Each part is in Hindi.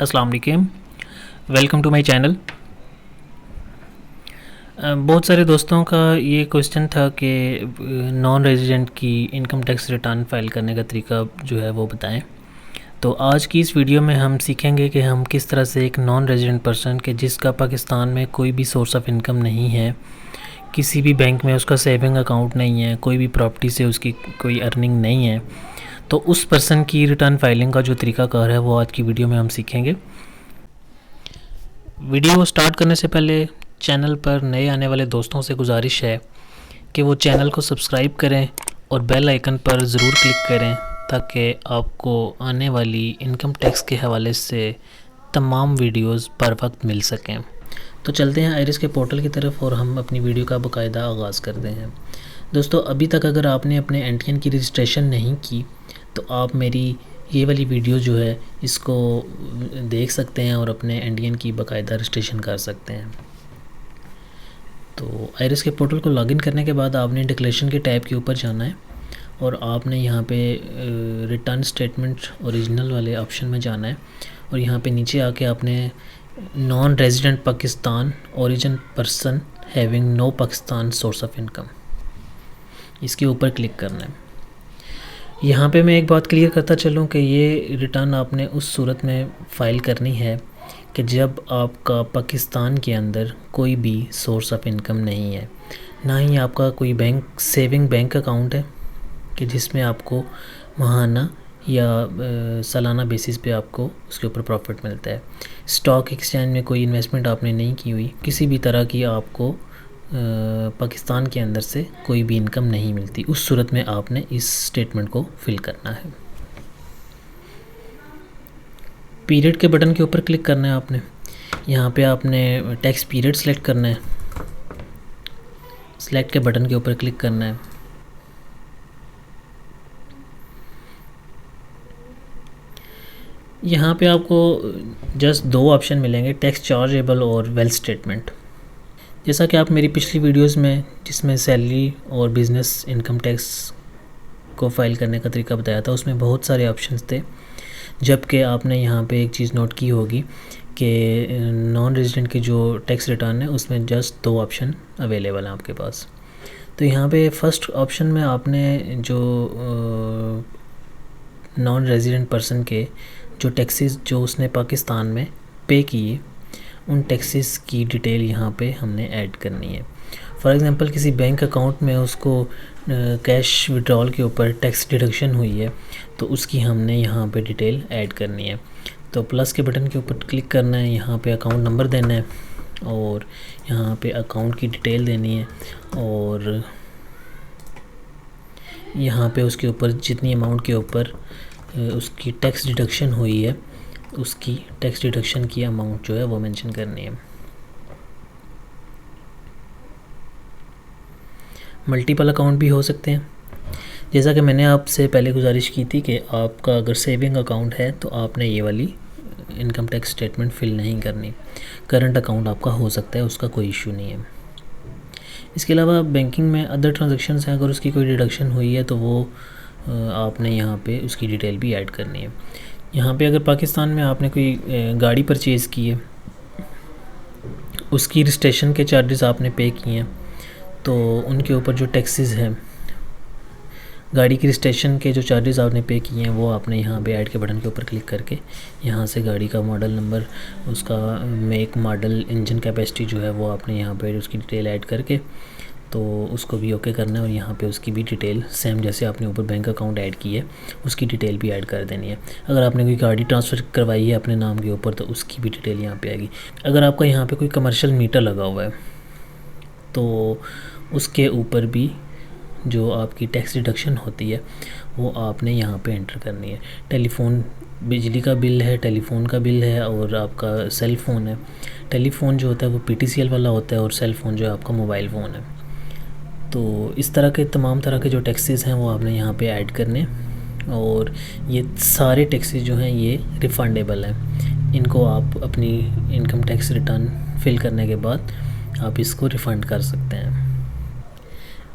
अस्सलाम वालेकुम, वेलकम टू माय चैनल। बहुत सारे दोस्तों का ये क्वेश्चन था कि नॉन रेजिडेंट की इनकम टैक्स रिटर्न फाइल करने का तरीका जो है वो बताएं। तो आज की इस वीडियो में हम सीखेंगे कि हम किस तरह से एक नॉन रेजिडेंट पर्सन के जिसका पाकिस्तान में कोई भी सोर्स ऑफ इनकम नहीं है, किसी भी बैंक में उसका सेविंग अकाउंट नहीं है, कोई भी प्रॉपर्टी से उसकी कोई अर्निंग नहीं है, तो उस पर्सन की रिटर्न फाइलिंग का जो तरीकाकार है वो आज की वीडियो में हम सीखेंगे। वीडियो को स्टार्ट करने से पहले चैनल पर नए आने वाले दोस्तों से गुजारिश है कि वो चैनल को सब्सक्राइब करें और बेल आइकन पर ज़रूर क्लिक करें ताकि आपको आने वाली इनकम टैक्स के हवाले से तमाम वीडियोस बर वक्त मिल सकें। तो चलते हैं आयरिस के पोर्टल की तरफ और हम अपनी वीडियो का बाकायदा आगाज़ करते हैं। दोस्तों, अभी तक अगर आपने अपने एनटीएन की रजिस्ट्रेशन नहीं की तो आप मेरी ये वाली वीडियो जो है इसको देख सकते हैं और अपने एनटीएन की बाकायदा रजिस्ट्रेशन कर सकते हैं। तो आयरिस के पोर्टल को लॉगिन करने के बाद आपने डिक्लेरेशन के टैब के ऊपर जाना है और आपने यहाँ पे रिटर्न स्टेटमेंट ओरिजिनल वाले ऑप्शन में जाना है और यहाँ पे नीचे आके आपने non resident Pakistan origin person having no Pakistan source of income, इसके ऊपर क्लिक करना है। यहाँ पे मैं एक बात क्लियर करता चलूँ कि ये रिटर्न आपने उस सूरत में फ़ाइल करनी है कि जब आपका पाकिस्तान के अंदर कोई भी सोर्स ऑफ इनकम नहीं है, ना ही आपका कोई सेविंग बैंक अकाउंट है कि जिसमें आपको माहाना या सालाना बेसिस पे आपको उसके ऊपर प्रॉफिट मिलता है, स्टॉक एक्सचेंज में कोई इन्वेस्टमेंट आपने नहीं की हुई, किसी भी तरह की आपको पाकिस्तान के अंदर से कोई भी इनकम नहीं मिलती। उस सूरत में आपने इस स्टेटमेंट को फिल करना है। पीरियड के बटन के ऊपर क्लिक करना है आपने। यहाँ पे आपने टैक्स पीरियड सेलेक्ट करना है। सेलेक्ट के बटन के ऊपर क्लिक करना है। यहाँ पे आपको जस्ट दो ऑप्शन मिलेंगे, टैक्स चार्जेबल और वेल्थ स्टेटमेंट। जैसा कि आप मेरी पिछली वीडियोस में जिसमें सैलरी और बिज़नेस इनकम टैक्स को फ़ाइल करने का तरीका बताया था उसमें बहुत सारे ऑप्शंस थे, जबकि आपने यहाँ पे एक चीज़ नोट की होगी कि नॉन रेजिडेंट की जो टैक्स रिटर्न है उसमें जस्ट दो ऑप्शन अवेलेबल हैं आपके पास। तो यहाँ पे फर्स्ट ऑप्शन में आपने जो नॉन रेजिडेंट पर्सन के जो टैक्सेस जो उसने पाकिस्तान में पे किए उन टैक्सेस की डिटेल यहाँ पे हमने ऐड करनी है। फॉर एग्ज़ाम्पल किसी बैंक अकाउंट में उसको कैश विड्रॉल के ऊपर टैक्स डिडक्शन हुई है तो उसकी हमने यहाँ पे डिटेल ऐड करनी है। तो प्लस के बटन के ऊपर क्लिक करना है, यहाँ पे अकाउंट नंबर देना है और यहाँ पे अकाउंट की डिटेल देनी है और यहाँ पे उसके ऊपर जितनी अमाउंट के ऊपर उसकी टैक्स डिडक्शन हुई है उसकी टैक्स डिडक्शन की अमाउंट जो है वो मेंशन करनी है। मल्टीपल अकाउंट भी हो सकते हैं। जैसा कि मैंने आपसे पहले गुजारिश की थी कि आपका अगर सेविंग अकाउंट है तो आपने ये वाली इनकम टैक्स स्टेटमेंट फिल नहीं करनी। करंट अकाउंट आपका हो सकता है, उसका कोई इशू नहीं है। इसके अलावा बैंकिंग में अदर ट्रांजैक्शंस हैं, अगर उसकी कोई डिडक्शन हुई है तो वो आपने यहाँ पे उसकी डिटेल भी ऐड करनी है। यहाँ पे अगर पाकिस्तान में आपने कोई गाड़ी परचेज़ की है, उसकी रजिस्ट्रेशन के चार्जेस आपने पे किए हैं तो उनके ऊपर जो टैक्सेस हैं, गाड़ी की रजिस्ट्रेशन के जो चार्जेस आपने पे किए हैं वो आपने यहाँ पे ऐड के बटन के ऊपर क्लिक करके यहाँ से गाड़ी का मॉडल नंबर, उसका मेक मॉडल, इंजन कैपेसिटी जो है वो आपने यहाँ पे उसकी डिटेल ऐड करके तो उसको भी ओके करना है और यहाँ पे उसकी भी डिटेल सेम जैसे आपने ऊपर बैंक अकाउंट ऐड की है उसकी डिटेल भी ऐड कर देनी है। अगर आपने कोई गाड़ी ट्रांसफ़र करवाई है अपने नाम के ऊपर तो उसकी भी डिटेल यहाँ पे आएगी। अगर आपका यहाँ पे कोई कमर्शियल मीटर लगा हुआ है तो उसके ऊपर भी जो आपकी टैक्स डिडक्शन होती है वो आपने यहाँ पे एंटर करनी है। टेलीफोन, बिजली का बिल है, टेलीफोन का बिल है और आपका सेल फ़ोन है। टेलीफोन जो होता है वो पीटीसीएल वाला होता है और सेल फ़ोन जो है आपका मोबाइल फ़ोन है। तो इस तरह के तमाम तरह के जो टैक्सेस हैं वो आपने यहाँ पे ऐड करने और ये सारे टैक्सेस जो हैं ये रिफ़ंडेबल हैं। इनको आप अपनी इनकम टैक्स रिटर्न फिल करने के बाद आप इसको रिफ़ंड कर सकते हैं।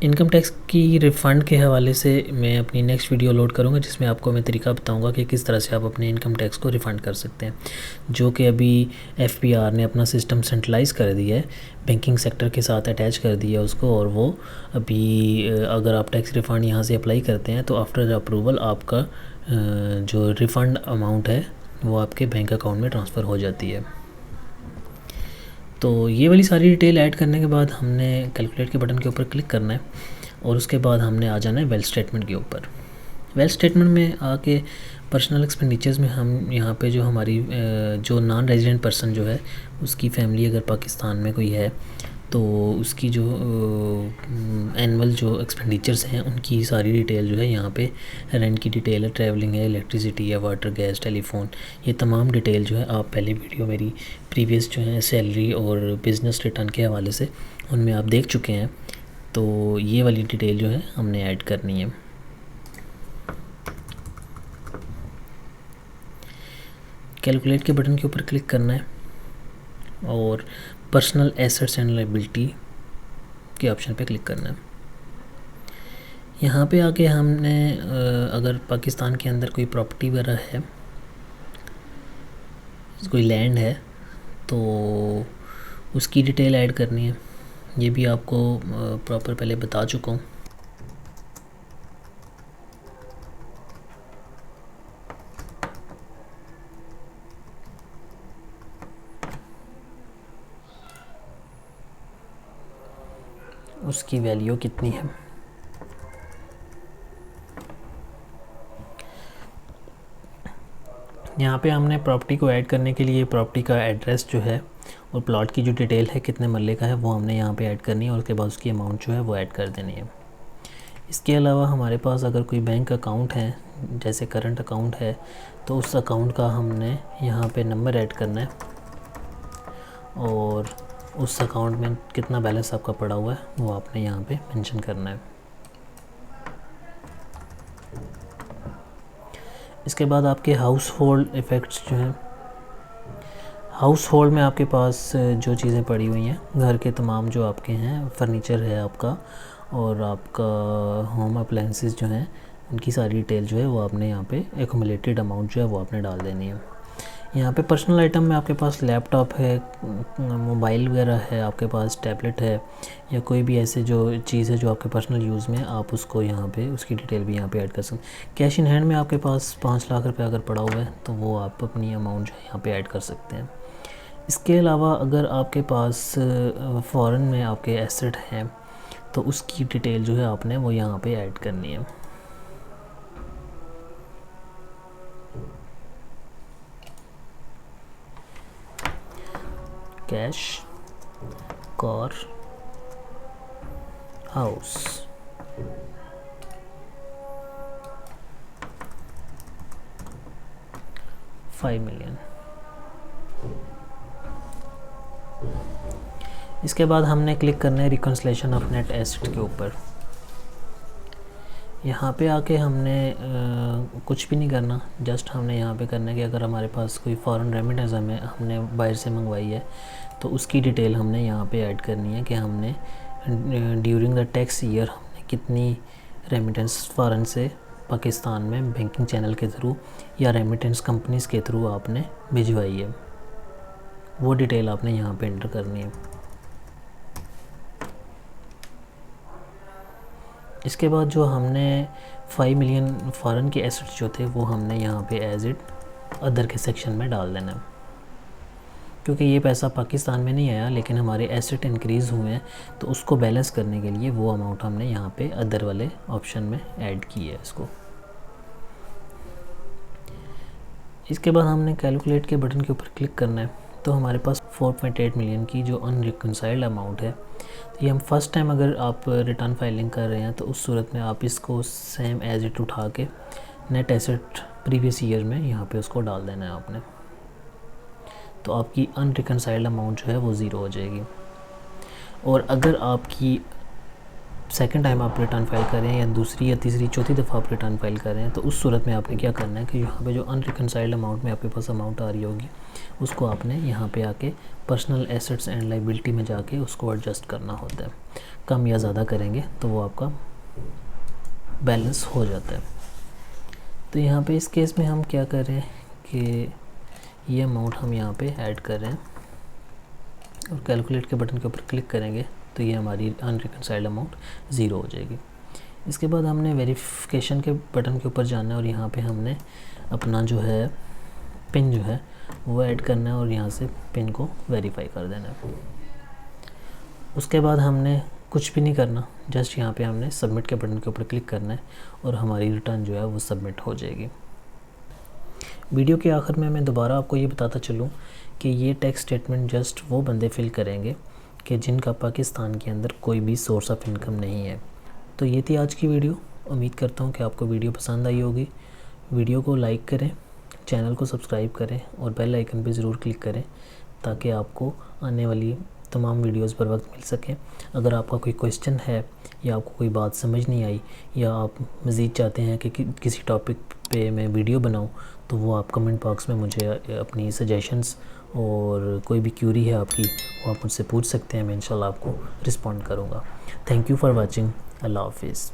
इनकम टैक्स की रिफ़ंड के हवाले से मैं अपनी नेक्स्ट वीडियो लोड करूँगा, जिसमें आपको मैं तरीका बताऊँगा कि किस तरह से आप अपने इनकम टैक्स को रिफ़ंड कर सकते हैं, जो कि अभी FPR ने अपना सिस्टम सेंट्रलाइज़ कर दिया है, बैंकिंग सेक्टर के साथ अटैच कर दिया उसको। और वो अभी अगर आप टैक्स रिफ़ंड यहाँ से अप्लाई करते हैं तो आफ्टर अप्रूवल आपका जो रिफ़ंड अमाउंट है वो आपके बैंक अकाउंट में ट्रांसफ़र हो जाती है। तो ये वाली सारी डिटेल ऐड करने के बाद हमने कैलकुलेट के बटन के ऊपर क्लिक करना है और उसके बाद हमने आ जाना है वेल्थ स्टेटमेंट के ऊपर। वेल्थ स्टेटमेंट में आके पर्सनल एक्सपेंडिचर्स में हम यहाँ पे जो हमारी जो नॉन रेजिडेंट पर्सन जो है उसकी फैमिली अगर पाकिस्तान में कोई है तो उसकी जो एनुअल जो एक्सपेंडिचर्स हैं उनकी सारी डिटेल जो है यहाँ पे रेंट की डिटेल है, ट्रैवलिंग है, इलेक्ट्रिसिटी है, वाटर, गैस, टेलीफोन, ये तमाम डिटेल जो है आप पहले वीडियो मेरी प्रीवियस जो है सैलरी और बिज़नेस रिटर्न के हवाले से उनमें आप देख चुके हैं। तो ये वाली डिटेल जो है हमने ऐड करनी है। कैलकुलेट के बटन के ऊपर क्लिक करना है और पर्सनल एसेट्स एंड लायबिलिटी के ऑप्शन पे क्लिक करना है। यहाँ पे आके हमने अगर पाकिस्तान के अंदर कोई प्रॉपर्टी वगैरह है, कोई लैंड है, तो उसकी डिटेल ऐड करनी है। ये भी आपको प्रॉपर पहले बता चुका हूँ। उसकी वैल्यू कितनी है। यहाँ पे हमने प्रॉपर्टी को ऐड करने के लिए प्रॉपर्टी का एड्रेस जो है और प्लॉट की जो डिटेल है कितने मरले का है वो हमने यहाँ पे ऐड करनी है और उसके बाद उसकी अमाउंट जो है वो ऐड कर देनी है। इसके अलावा हमारे पास अगर कोई बैंक अकाउंट है, जैसे करंट अकाउंट है, तो उस अकाउंट का हमने यहाँ पे नंबर ऐड करना है और उस अकाउंट में कितना बैलेंस आपका पड़ा हुआ है वो आपने यहाँ पे मेंशन करना है। इसके बाद आपके हाउस होल्ड इफ़ेक्ट्स जो हैं, हाउस होल्ड में आपके पास जो चीज़ें पड़ी हुई हैं, घर के तमाम जो आपके हैं, फर्नीचर है आपका और आपका होम अप्लायंसेस जो हैं, उनकी सारी डिटेल जो है वो आपने यहाँ पे एक्यूमुलेटेड अमाउंट जो है वो आपने डाल देनी है। यहाँ पे पर्सनल आइटम में आपके पास लैपटॉप है, मोबाइल वगैरह है, आपके पास टैबलेट है या कोई भी ऐसे जो चीज़ है जो आपके पर्सनल यूज़ में, आप उसको यहाँ पे उसकी डिटेल भी यहाँ पे ऐड कर सकते हैं। कैश इन हैंड में आपके पास 5 लाख रुपए अगर पड़ा हुआ है तो वो आप अपनी अमाउंट जो है यहाँ पे ऐड कर सकते हैं। इसके अलावा अगर आपके पास फ़ॉरेन में आपके एसेट हैं तो उसकी डिटेल जो है आपने वो यहाँ पे ऐड करनी है। Cash, car, house, $5 million। इसके बाद हमने क्लिक करना है रिकन्सिलेशन ऑफ नेट एसेट के ऊपर। यहाँ पे आके हमने कुछ भी नहीं करना, जस्ट हमने यहाँ पे करना है कि अगर हमारे पास कोई फॉरेन रेमिटेंस हमने बाहर से मंगवाई है तो उसकी डिटेल हमने यहाँ पे ऐड करनी है कि हमने ड्यूरिंग द टैक्स ईयर हमने कितनी रेमिटेंस फॉरेन से पाकिस्तान में बैंकिंग चैनल के थ्रू या रेमिटेंस कंपनीज़ के थ्रू आपने भिजवाई है, वो डिटेल आपने यहाँ पे एंटर करनी है। इसके बाद जो हमने 5 मिलियन फ़ॉरेन के एसेट्स जो थे वो हमने यहाँ पे एज इट अदर के सेक्शन में डाल देना है, क्योंकि ये पैसा पाकिस्तान में नहीं आया लेकिन हमारे एसेट इंक्रीज़ हुए हैं तो उसको बैलेंस करने के लिए वो अमाउंट हमने यहाँ पे अदर वाले ऑप्शन में ऐड की है इसको। इसके बाद हमने कैलकुलेट के बटन के ऊपर क्लिक करना है तो हमारे पास 4.8 मिलियन की जो अनरिकनसाइल्ड अमाउंट है, तो ये हम फर्स्ट टाइम अगर आप रिटर्न फाइलिंग कर रहे हैं तो उस सूरत में आप इसको सेम एज इट उठा के नेट एसेट प्रीवियस ईयर में यहाँ पे उसको डाल देना है आपने, तो आपकी अनरिकनसाइल्ड अमाउंट जो है वो ज़ीरो हो जाएगी। और अगर आपकी सेकंड टाइम आप रिटर्न फाइल कर रहे हैं या दूसरी या तीसरी चौथी दफ़ा आप रिटर्न फाइल कर रहे हैं तो उस सूरत में आपने क्या करना है कि यहाँ पे जो अनरिकनसाइल्ड अमाउंट में आपके पास अमाउंट आ रही होगी उसको आपने यहाँ पे आके पर्सनल एसेट्स एंड लाइबिलिटी में जाके उसको एडजस्ट करना होता है। कम या ज़्यादा करेंगे तो वो आपका बैलेंस हो जाता है। तो यहाँ पे इस केस में हम क्या कर रहे हैं कि ये अमाउंट हम यहाँ पे ऐड कर रहे हैं और कैलकुलेट के बटन के ऊपर क्लिक करेंगे तो ये हमारी अनरिकनसाइल्ड अमाउंट ज़ीरो हो जाएगी। इसके बाद हमने वेरिफिकेशन के बटन के ऊपर जाना है और यहाँ पे हमने अपना जो है पिन जो है वो ऐड करना है और यहाँ से पिन को वेरीफाई कर देना है। उसके बाद हमने कुछ भी नहीं करना, जस्ट यहाँ पे हमने सबमिट के बटन के ऊपर क्लिक करना है और हमारी रिटर्न जो है वो सबमिट हो जाएगी। वीडियो के आखिर में मैं दोबारा आपको ये बताता चलूँ कि ये टैक्स स्टेटमेंट जस्ट वो बंदे फिल करेंगे कि जिनका पाकिस्तान के अंदर कोई भी सोर्स ऑफ इनकम नहीं है। तो ये थी आज की वीडियो। उम्मीद करता हूँ कि आपको वीडियो पसंद आई होगी। वीडियो को लाइक करें, चैनल को सब्सक्राइब करें और बेल आइकन पे ज़रूर क्लिक करें ताकि आपको आने वाली तमाम वीडियोस पर वक्त मिल सकें। अगर आपका कोई क्वेश्चन है या आपको कोई बात समझ नहीं आई या आप मज़ीद चाहते हैं कि किसी टॉपिक पे मैं वीडियो बनाऊं, तो वो आप कमेंट बॉक्स में मुझे अपनी सजेशंस और कोई भी क्यूरी है आपकी वो आप मुझसे पूछ सकते हैं। मैं इंशाल्लाह आपको रिस्पॉन्ड करूँगा। Thank you for watching. अल्लाह हाफिज़।